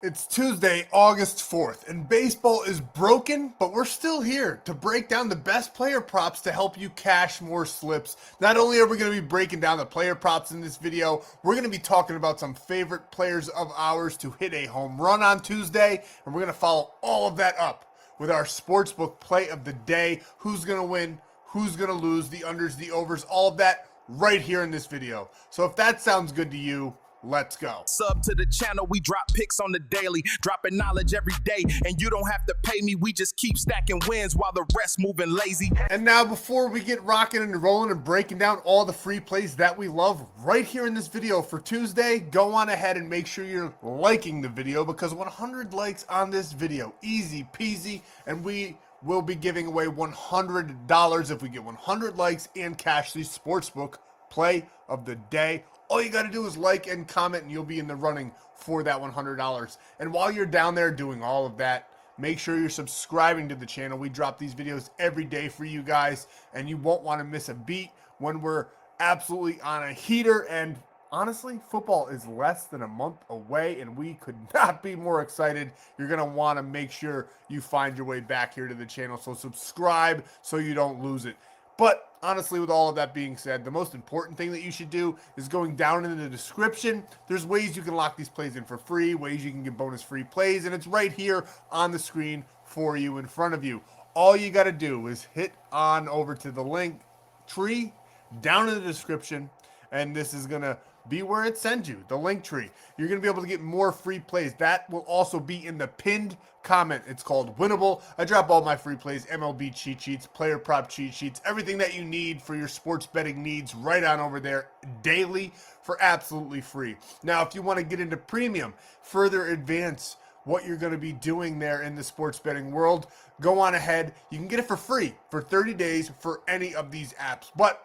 It's Tuesday, August 4th, and baseball is broken, but we're still here to break down the best player props to help you cash more slips. Not only are we going to be breaking down the player props in this video, we're going to be talking about some favorite players of ours to hit a home run on Tuesday, and we're going to follow all of that up with our sportsbook play of the day. Who's going to win, who's going to lose, the unders, the overs, all of that right here in this video. So if that sounds good to you, let's go. Sub to the channel, we drop picks on the daily, dropping knowledge every day, and you don't have to pay me, we just keep stacking wins while the rest moving lazy. And now before we get rocking and rolling and breaking down all the free plays that we love right here in this video for Tuesday, go on ahead and make sure you're liking the video, because 100 likes on this video, easy peasy, and we will be giving away $100 if we get 100 likes and cash the sportsbook play of the day. All you got to do is like and comment, and you'll be in the running for that $100. And while you're down there doing all of that, make sure you're subscribing to the channel. We drop these videos every day for you guys, and you won't want to miss a beat when we're absolutely on a heater. And honestly, football is less than a month away, and we could not be more excited. You're going to want to make sure you find your way back here to the channel, so subscribe so you don't lose it. But honestly, with all of that being said, the most important thing that you should do is going down in the description. There's ways you can lock these plays in for free, ways you can get bonus free plays, and it's right here on the screen for you in front of you. All you got to do is hit on over to the link tree down in the description, and this is going to be where it sends you, the link tree. You're going to be able to get more free plays. That will also be in the pinned comment. It's called Winnable. I drop all my free plays, MLB cheat sheets, player prop cheat sheets, everything that you need for your sports betting needs right on over there daily for absolutely free. Now, if you want to get into premium, further advance what you're going to be doing there in the sports betting world, go on ahead. You can get it for free for 30 days for any of these apps. But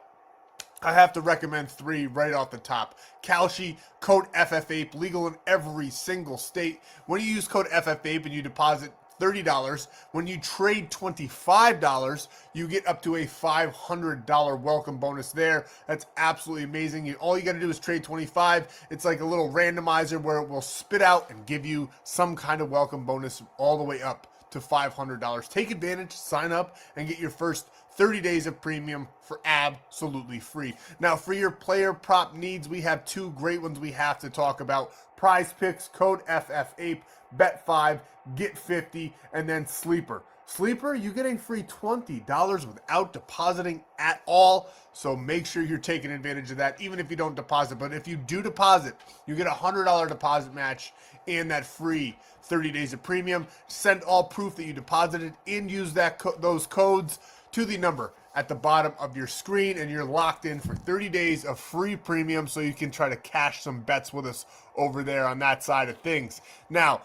I have to recommend three right off the top. Kalshi, code FFAPE, legal in every single state. When you use code FFAPE and you deposit $30, when you trade $25, you get up to a $500 welcome bonus there. That's absolutely amazing. All you got to do is trade 25. It's like a little randomizer where it will spit out and give you some kind of welcome bonus all the way up to $500. Take advantage, sign up, and get your first 30 days of premium for absolutely free. Now, for your player prop needs, we have two great ones we have to talk about. Prizepicks, code FFAPE, bet 5, get 50, and then Sleeper. Sleeper, you get a free $20 without depositing at all, so make sure you're taking advantage of that, even if you don't deposit. But if you do deposit, you get a $100 deposit match and that free 30 days of premium. Send all proof that you deposited and use those codes to the number at the bottom of your screen, and you're locked in for 30 days of free premium, so you can try to cash some bets with us over there on that side of things. Now,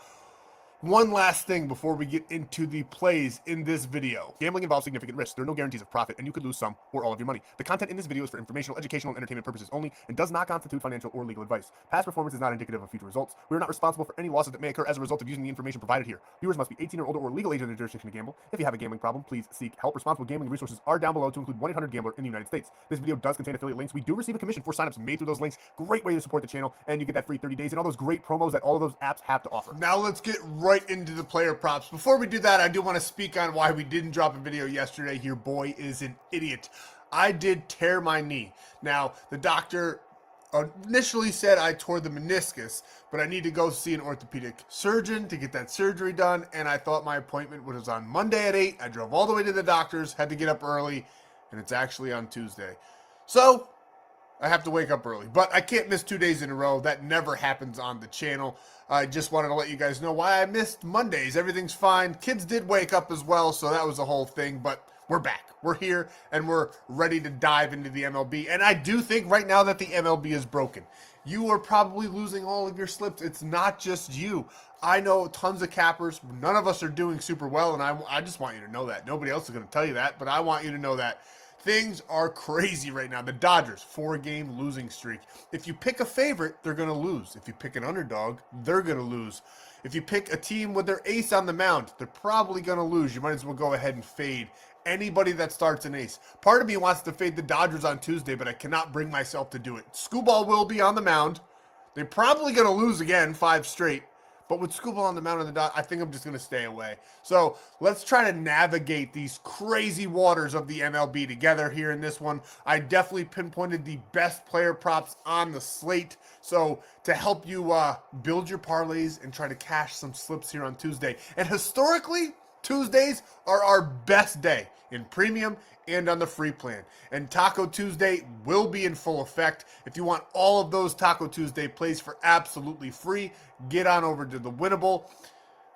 one last thing before we get into the plays in this video. Gambling involves significant risks. There are no guarantees of profit, and you could lose some or all of your money. The content in this video is for informational, educational, and entertainment purposes only and does not constitute financial or legal advice. Past performance is not indicative of future results. We are not responsible for any losses that may occur as a result of using the information provided here. Viewers must be 18 or older or legal age in their jurisdiction to gamble. If you have a gambling problem, please seek help. Responsible gambling resources are down below, to include 1-800-GAMBLER in the United States. This video does contain affiliate links. We do receive a commission for signups made through those links. Great way to support the channel, and you get that free 30 days and all those great promos that all of those apps have to offer. Now let's get right into the player props. Before we do that, I do want to speak on why we didn't drop a video yesterday. Your boy is an idiot. I did tear my knee. Now, the doctor initially said I tore the meniscus, but I need to go see an orthopedic surgeon to get that surgery done, and I thought my appointment was on Monday at 8. I drove all the way to the doctor's, had to get up early, and it's actually on Tuesday. So I have to wake up early, but I can't miss 2 days in a row. That never happens on the channel. I just wanted to let you guys know why I missed Mondays. Everything's fine. Kids did wake up as well, so that was the whole thing, but we're back. We're here, and we're ready to dive into the MLB, and I do think right now that the MLB is broken. You are probably losing all of your slips. It's not just you. I know tons of cappers. None of us are doing super well, and I just want you to know that. Nobody else is going to tell you that, but I want you to know that. Things are crazy right now. The Dodgers, 4-game losing streak. If you pick a favorite, they're going to lose. If you pick an underdog, they're going to lose. If you pick a team with their ace on the mound, they're probably going to lose. You might as well go ahead and fade anybody that starts an ace. Part of me wants to fade the Dodgers on Tuesday, but I cannot bring myself to do it. Skubal will be on the mound. They're probably going to lose again, 5 straight. But with Scooball on the mound and the dot, I think I'm just going to stay away. So let's try to navigate these crazy waters of the MLB together here in this one. I definitely pinpointed the best player props on the slate. So to help you build your parlays and try to cash some slips here on Tuesday. And historically, Tuesdays are our best day in premium and on the free plan. And Taco Tuesday will be in full effect. If you want all of those Taco Tuesday plays for absolutely free, get on over to the Winible.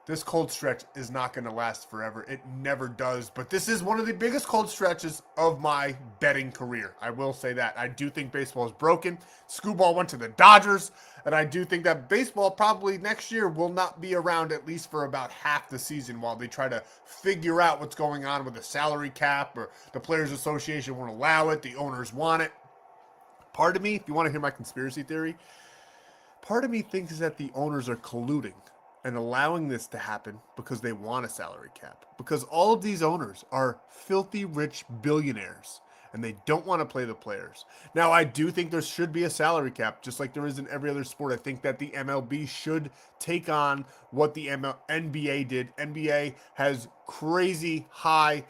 This cold stretch is not going to last forever. It never does. But this is one of the biggest cold stretches of my betting career. I will say that. I do think baseball is broken. Scooball went to the Dodgers. And I do think that baseball probably next year will not be around at least for about half the season while they try to figure out what's going on with the salary cap, or the Players Association won't allow it. The owners want it. Part of me, if you want to hear my conspiracy theory, part of me thinks that the owners are colluding and allowing this to happen because they want a salary cap. Because all of these owners are filthy rich billionaires and they don't want to play the players. Now, I do think there should be a salary cap, just like there is in every other sport. I think that the MLB should take on what the NBA did. NBA has crazy high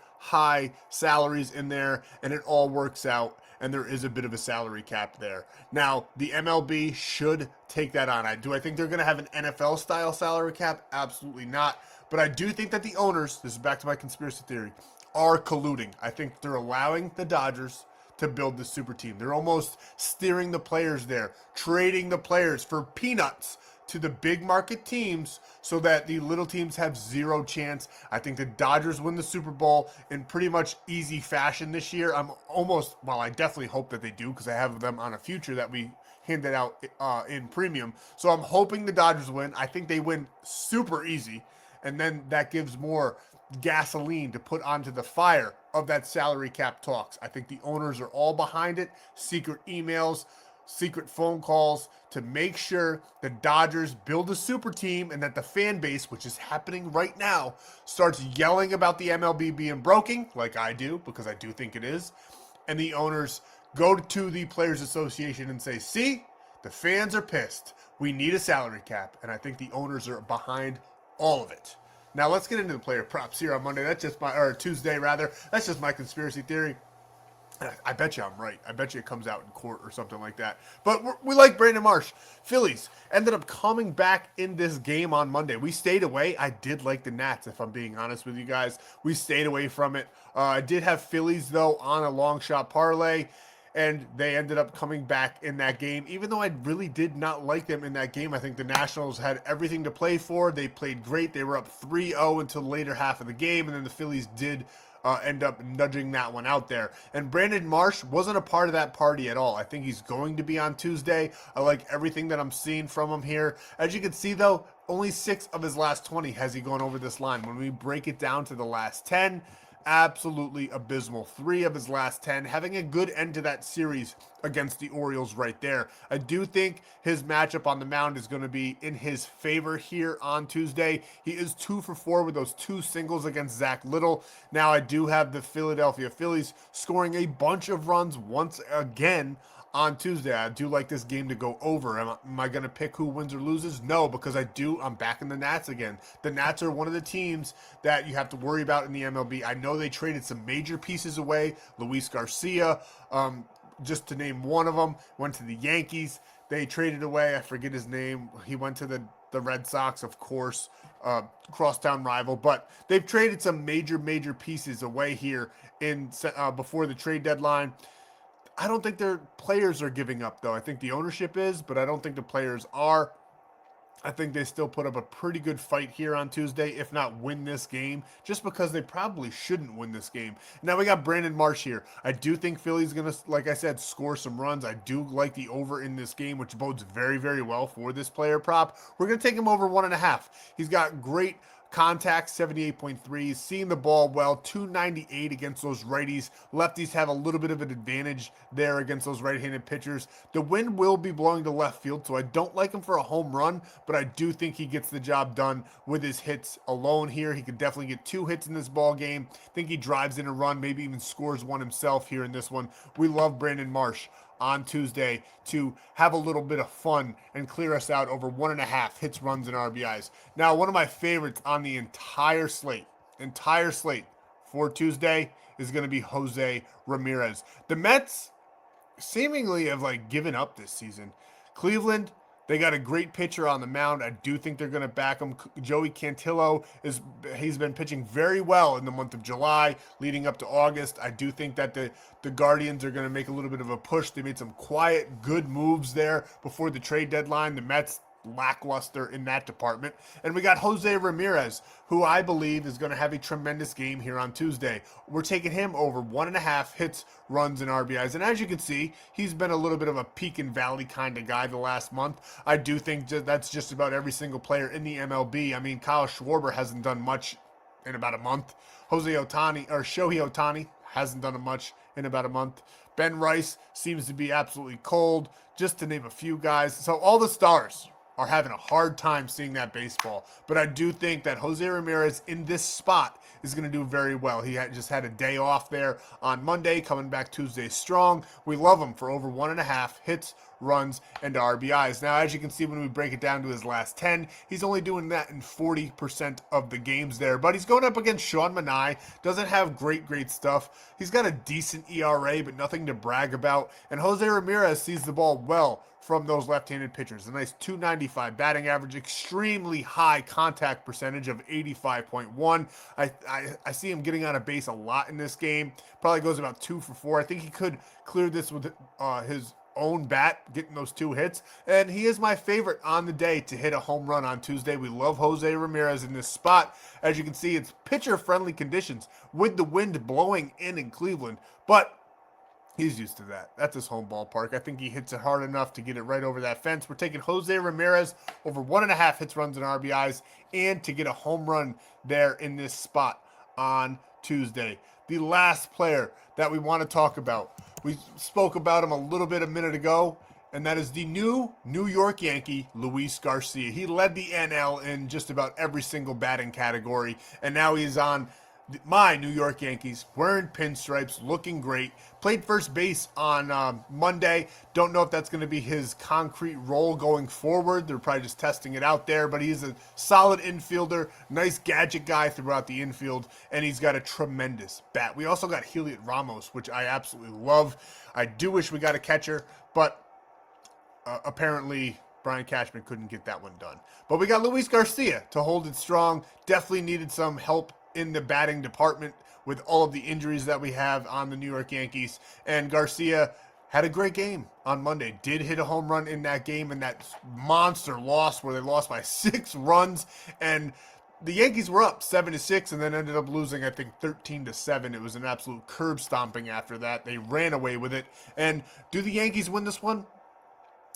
salaries in there, and it all works out, and there is a bit of a salary cap there. Now, the MLB should take that on. Do I think they're going to have an NFL-style salary cap? Absolutely not. But I do think that the owners, this is back to my conspiracy theory, are colluding. I think they're allowing the Dodgers to build the super team. They're almost steering the players there, trading the players for peanuts to the big market teams so that the little teams have zero chance. I think the Dodgers win the Super Bowl in pretty much easy fashion this year. I definitely hope that they do because I have them on a future that we handed out in premium. So I'm hoping the Dodgers win. I think they win super easy, and then that gives more gasoline to put onto the fire of that salary cap talks. I think the owners are all behind it. Secret emails, secret phone calls to make sure the Dodgers build a super team and that the fan base, which is happening right now, starts yelling about the MLB being broken, like I do, because I do think it is. And the owners go to the Players Association and say, see, the fans are pissed. We need a salary cap. And I think the owners are behind all of it. Now let's get into the player props here on Monday. Tuesday rather. That's just my conspiracy theory. I bet you I'm right. I bet you it comes out in court or something like that. But we like Brandon Marsh. Phillies ended up coming back in this game on Monday. We stayed away. I did like the Nats, if I'm being honest with you guys. We stayed away from it. I did have Phillies, though, on a long shot parlay. And they ended up coming back in that game. Even though I really did not like them in that game, I think the Nationals had everything to play for. They played great. They were up 3-0 until the later half of the game, and then the Phillies did end up nudging that one out there. And Brandon Marsh wasn't a part of that party at all. I think he's going to be on Tuesday. I like everything that I'm seeing from him here. As you can see, though, only 6 of his last 20 has he gone over this line. When we break it down to the last 10, absolutely abysmal. 3 of his last 10, having a good end to that series against the Orioles right there. I do think his matchup on the mound is going to be in his favor here on Tuesday. He is 2 for 4 with those 2 singles against Zach Little. Now I do have the Philadelphia Phillies scoring a bunch of runs once again on Tuesday. I do like this game to go over. Am I going to pick who wins or loses? No, because I'm back in the Nats again. The Nats are one of the teams that you have to worry about in the MLB. I know they traded some major pieces away. Luis Garcia, just to name one of them, went to the Yankees. They traded away, I forget his name. He went to the Red Sox, of course, crosstown rival. But they've traded some major pieces away here before the trade deadline. I don't think their players are giving up, though. I think the ownership is, but I don't think the players are. I think they still put up a pretty good fight here on Tuesday, if not win this game, just because they probably shouldn't win this game. Now we got Brandon Marsh here. I do think Philly's going to, like I said, score some runs. I do like the over in this game, which bodes very, very well for this player prop. We're going to take him over 1.5. He's got great contact, 78.3, seeing the ball well, 298 against those righties. Lefties have a little bit of an advantage there against those right-handed pitchers. The wind will be blowing to left field, so I don't like him for a home run, but I do think he gets the job done with his hits alone here. He could definitely get 2 hits in this ball game. I think he drives in a run, maybe even scores one himself here in this one. We love Brandon Marsh on Tuesday to have a little bit of fun and clear us out over 1.5 hits, runs, and RBIs. Now, one of my favorites on the entire slate for Tuesday is going to be Jose Ramirez. The Mets seemingly have given up this season. Cleveland, they got a great pitcher on the mound. I do think they're going to back him. Joey Cantillo he's been pitching very well in the month of July, leading up to August. I do think that the Guardians are going to make a little bit of a push. They made some quiet, good moves there before the trade deadline. The Mets lackluster in that department. And we got Jose Ramirez, who I believe is going to have a tremendous game here on Tuesday. We're taking him over 1.5 hits, runs, and RBIs. And as you can see, he's been a little bit of a peak and valley kind of guy the last month. I do think that's just about every single player in the MLB. I mean, Kyle Schwarber hasn't done much in about a month. Shohei Ohtani hasn't done much in about a month. Ben Rice seems to be absolutely cold, just to name a few guys. So all the stars are having a hard time seeing that baseball. But I do think that Jose Ramirez in this spot is going to do very well. He just had a day off there on Monday, coming back Tuesday strong. We love him for over 1.5 hits, runs, and RBIs. Now, as you can see, when we break it down to his last 10, he's only doing that in 40% of the games there. But he's going up against Sean Manaea. Doesn't have great stuff. He's got a decent ERA, but nothing to brag about. And Jose Ramirez sees the ball well from those left-handed pitchers. A nice 295 batting average, extremely high contact percentage of 85.1. I see him getting on a base a lot in this game. Probably goes about 2 for 4. I think he could clear this with his own bat, getting those 2 hits. And he is my favorite on the day to hit a home run on Tuesday. We love Jose Ramirez in this spot. As you can see, it's pitcher-friendly conditions with the wind blowing in Cleveland. But he's used to that. That's his home ballpark. I think he hits it hard enough to get it right over that fence. We're taking Jose Ramirez over 1.5 hits, runs, and RBIs, and to get a home run there in this spot on Tuesday. The last player that we want to talk about, we spoke about him a little bit a minute ago, and that is the new New York Yankee, Luis Garcia. He led the NL in just about every single batting category, and now he's on my New York Yankees, wearing pinstripes, looking great. Played first base on Monday. Don't know if that's going to be his concrete role going forward. They're probably just testing it out there, but he's a solid infielder, nice gadget guy throughout the infield, and he's got a tremendous bat. We also got Heliot Ramos, which I absolutely love. I do wish we got a catcher, but apparently Brian Cashman couldn't get that one done. But we got Luis Garcia to hold it strong. Definitely needed some help in the batting department with all of the injuries that we have on the New York Yankees. And Garcia had a great game on Monday. Did hit a home run in that game in that monster loss where they lost by 6 runs. And the Yankees were up 7-6 and then ended up losing, I think, 13-7. It was an absolute curb stomping after that. They ran away with it. And do the Yankees win this one?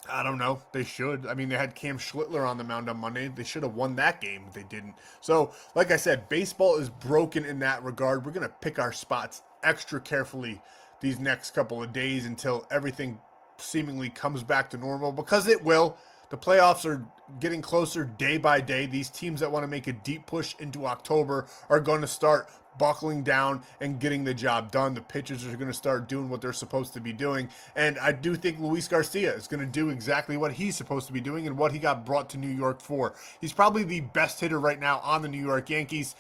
I don't know. They should. I mean, they had Cam Schlittler on the mound on Monday. They should have won that game, but they didn't. So, like I said, baseball is broken in that regard. We're going to pick our spots extra carefully these next couple of days until everything seemingly comes back to normal, because it will. The playoffs are getting closer day by day. These teams that want to make a deep push into October are going to start buckling down and getting the job done. The pitchers are going to start doing what they're supposed to be doing. And I do think Luis Garcia is going to do exactly what he's supposed to be doing and what he got brought to New York for. He's probably the best hitter right now on the New York Yankees,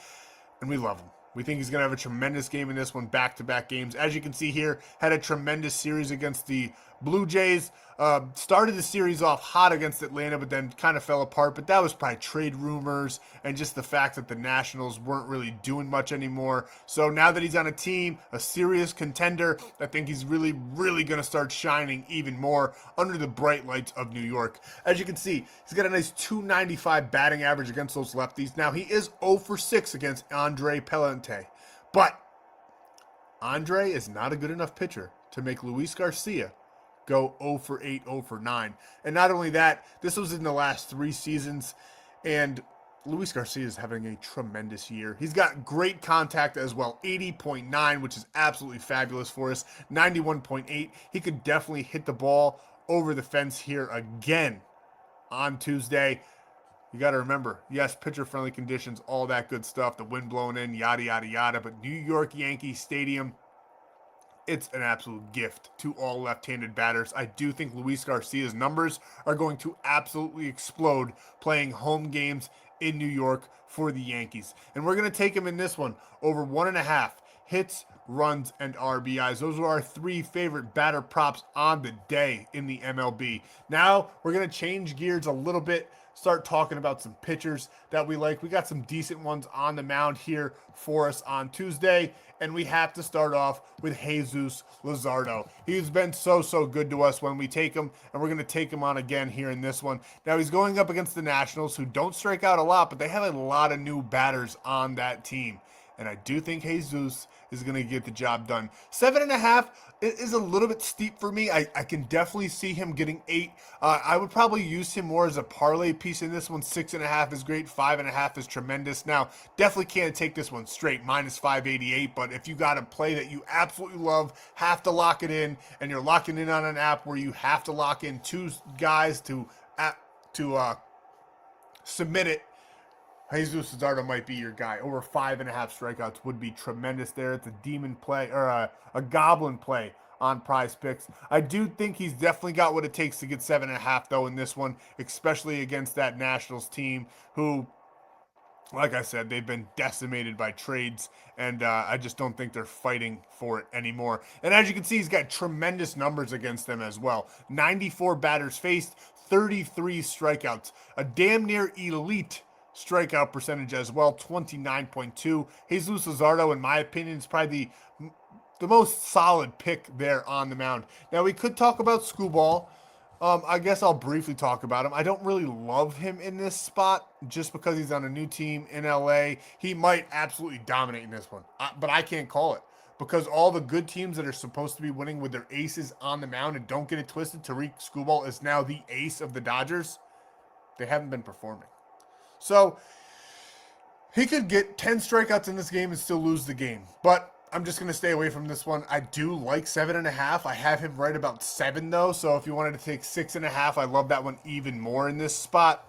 and we love him. We think he's going to have a tremendous game in this one, back-to-back games. As you can see here, had a tremendous series against the Blue Jays. Started the series off hot against Atlanta, but then kind of fell apart. But that was probably trade rumors and just the fact that the Nationals weren't really doing much anymore. So now that he's on a team, a serious contender, I think he's really going to start shining even more under the bright lights of New York. As you can see, he's got a nice 295 batting average against those lefties. Now, he is 0 for 6 against Andre Pelente. But Andre is not a good enough pitcher to make Luis Garcia go 0 for 8, 0 for 9. And not only that, this was in the last 3 seasons, and Luis Garcia is having a tremendous year. He's got great contact as well, 80.9, which is absolutely fabulous for us, 91.8. He could definitely hit the ball over the fence here again on Tuesday. You got to remember, yes, pitcher-friendly conditions, all that good stuff, the wind blowing in, yada, yada, yada, but New York Yankee Stadium, it's an absolute gift to all left-handed batters. I do think Luis Garcia's numbers are going to absolutely explode playing home games in New York for the Yankees. And we're going to take him in this one over 1.5 hits, runs, and RBIs. Those are our 3 favorite batter props on the day in the MLB. Now we're going to change gears a little bit, start talking about some pitchers that we like. We got some decent ones on the mound here for us on Tuesday, and we have to start off with Jesus Luzardo. He's been so good to us when we take him, and we're going to take him on again here in this one. Now he's going up against the Nationals, who don't strike out a lot, but they have a lot of new batters on that team. And I do think Jesus is going to get the job done. 7.5 is a little bit steep for me. I can definitely see him getting 8. I would probably use him more as a parlay piece in this one. 6.5 is great. 5.5 is tremendous. Now, definitely can't take this one straight, minus 588. But if you got a play that you absolutely love, have to lock it in, and you're locking in on an app where you have to lock in 2 guys to submit it, Jesus Luzardo might be your guy. Over 5.5 strikeouts would be tremendous there. It's a demon play, or a goblin play on Prizepicks. I do think he's definitely got what it takes to get 7.5 though in this one, especially against that Nationals team who, like I said, they've been decimated by trades, and I just don't think they're fighting for it anymore. And as you can see, he's got tremendous numbers against them as well. 94 batters faced, 33 strikeouts, a damn near elite strikeout percentage as well, 29.2. Jesus Luzardo, in my opinion, is probably the most solid pick there on the mound. Now, we could talk about Screwball. I guess I'll briefly talk about him. I don't really love him in this spot just because he's on a new team in LA. He might absolutely dominate in this one, but I can't call it because all the good teams that are supposed to be winning with their aces on the mound, and don't get it twisted, Tariq Screwball is now the ace of the Dodgers. They haven't been performing. So he could get 10 strikeouts in this game and still lose the game. But I'm just going to stay away from this one. I do like 7.5. I have him right about 7, though. So if you wanted to take 6.5, I love that one even more in this spot.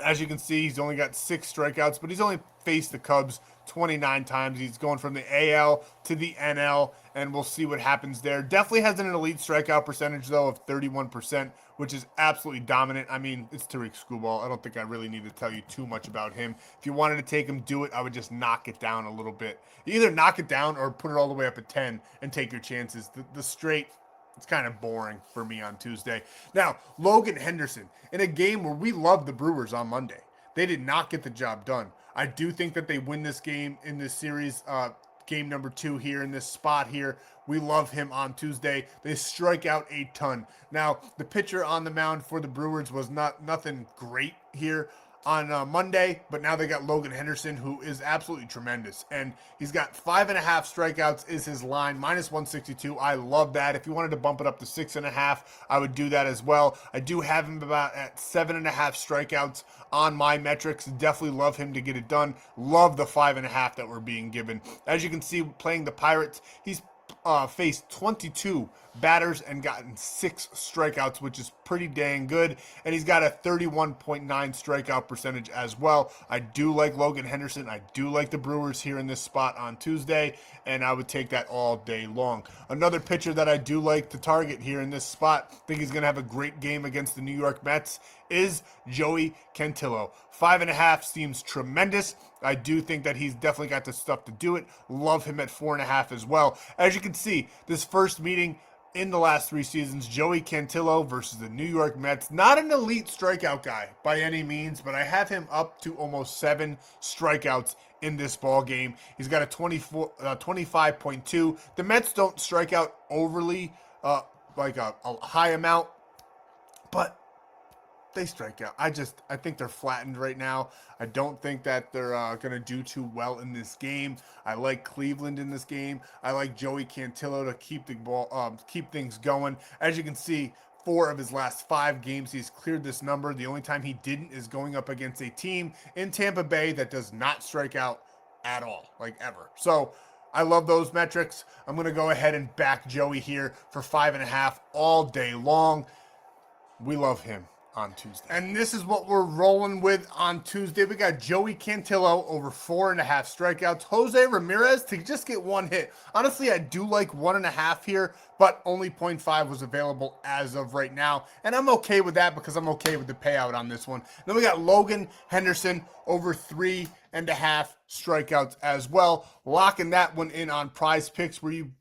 As you can see, he's only got 6 strikeouts, but he's only faced the Cubs 29 times. He's going from the AL to the NL, and we'll see what happens there. Definitely has an elite strikeout percentage, though, of 31%, which is absolutely dominant. I mean, it's Tariq Screwball. I don't think I really need to tell you too much about him. If you wanted to take him, do it. I would just knock it down a little bit. You either knock it down or put it all the way up at 10 and take your chances. The straight, it's kind of boring for me on Tuesday. Now, Logan Henderson, in a game where we loved the Brewers on Monday. They did not get the job done. I do think that they win this game in this series, game number 2 here in this spot here. We love him on Tuesday. They strike out a ton. Now, the pitcher on the mound for the Brewers was nothing great here on Monday, but now they got Logan Henderson, who is absolutely tremendous. And he's got 5.5 strikeouts is his line, minus 162. I love that. If you wanted to bump it up to 6.5, I would do that as well. I do have him about at 7.5 strikeouts on my metrics. Definitely love him to get it done. Love the 5.5 that we're being given. As you can see, playing the Pirates, he's faced 22 batters and gotten 6 strikeouts, which is pretty dang good. And he's got a 31.9 strikeout percentage as well. I do like Logan Henderson. I do like the Brewers here in this spot on Tuesday, and I would take that all day long. Another pitcher that I do like to target here in this spot, think he's going to have a great game against the New York Mets, is Joey Cantillo. 5.5 seems tremendous. I do think that he's definitely got the stuff to do it. Love him at 4.5 as well. As you can see, this first meeting in the last 3 seasons, Joey Cantillo versus the New York Mets. Not an elite strikeout guy by any means, but I have him up to almost 7 strikeouts in this ball game. He's got a 25.2. The Mets don't strike out overly like a high amount, but they strike out. I think they're flattened right now. I don't think that they're going to do too well in this game. I like Cleveland in this game. I like Joey Cantillo to keep the ball, keep things going. As you can see, 4 of his last 5 games, he's cleared this number. The only time he didn't is going up against a team in Tampa Bay that does not strike out at all, like ever. So I love those metrics. I'm going to go ahead and back Joey here for 5.5 all day long. We love him. on Tuesday. And this is what we're rolling with on Tuesday. We got Joey Cantillo over 4.5 strikeouts. Jose Ramirez to just get 1 hit. Honestly, I do like 1.5 here, but only 0.5 was available as of right now. And I'm okay with that because I'm okay with the payout on this one. Then we got Logan Henderson over 3.5 strikeouts as well. Locking that one in on Prize Picks, where you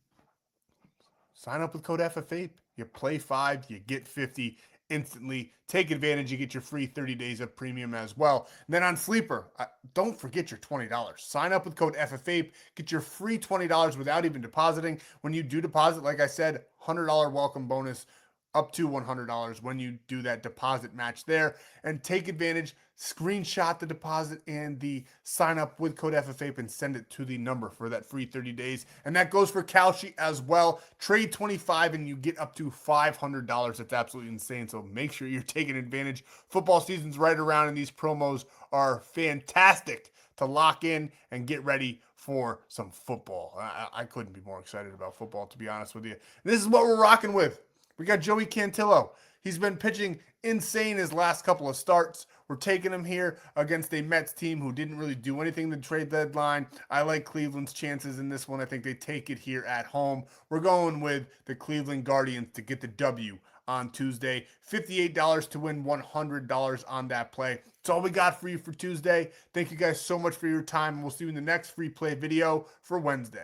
sign up with code FFAPE. You play 5, you get 50 instantly. Take advantage. You get your free 30 days of premium as well. And then on Sleeper, don't forget your $20. Sign up with code FFAPE. Get your free $20 without even depositing. When you do deposit, like I said, $100 welcome bonus up to $100 when you do that deposit match there. And take advantage. Screenshot the deposit and the sign up with code FFAPE and send it to the number for that free 30 days. And that goes for Kalshi as well. Trade 25 and you get up to $500. That's absolutely insane. So make sure you're taking advantage. Football season's right around and these promos are fantastic to lock in and get ready for some football. I couldn't be more excited about football, to be honest with you. This is what we're rocking with. We got Joey Cantillo. He's been pitching insane his last couple of starts. We're taking him here against a Mets team who didn't really do anything in the trade deadline. I like Cleveland's chances in this one. I think they take it here at home. We're going with the Cleveland Guardians to get the W on Tuesday. $58 to win $100 on that play. That's all we got for you for Tuesday. Thank you guys so much for your time. We'll see you in the next free play video for Wednesday.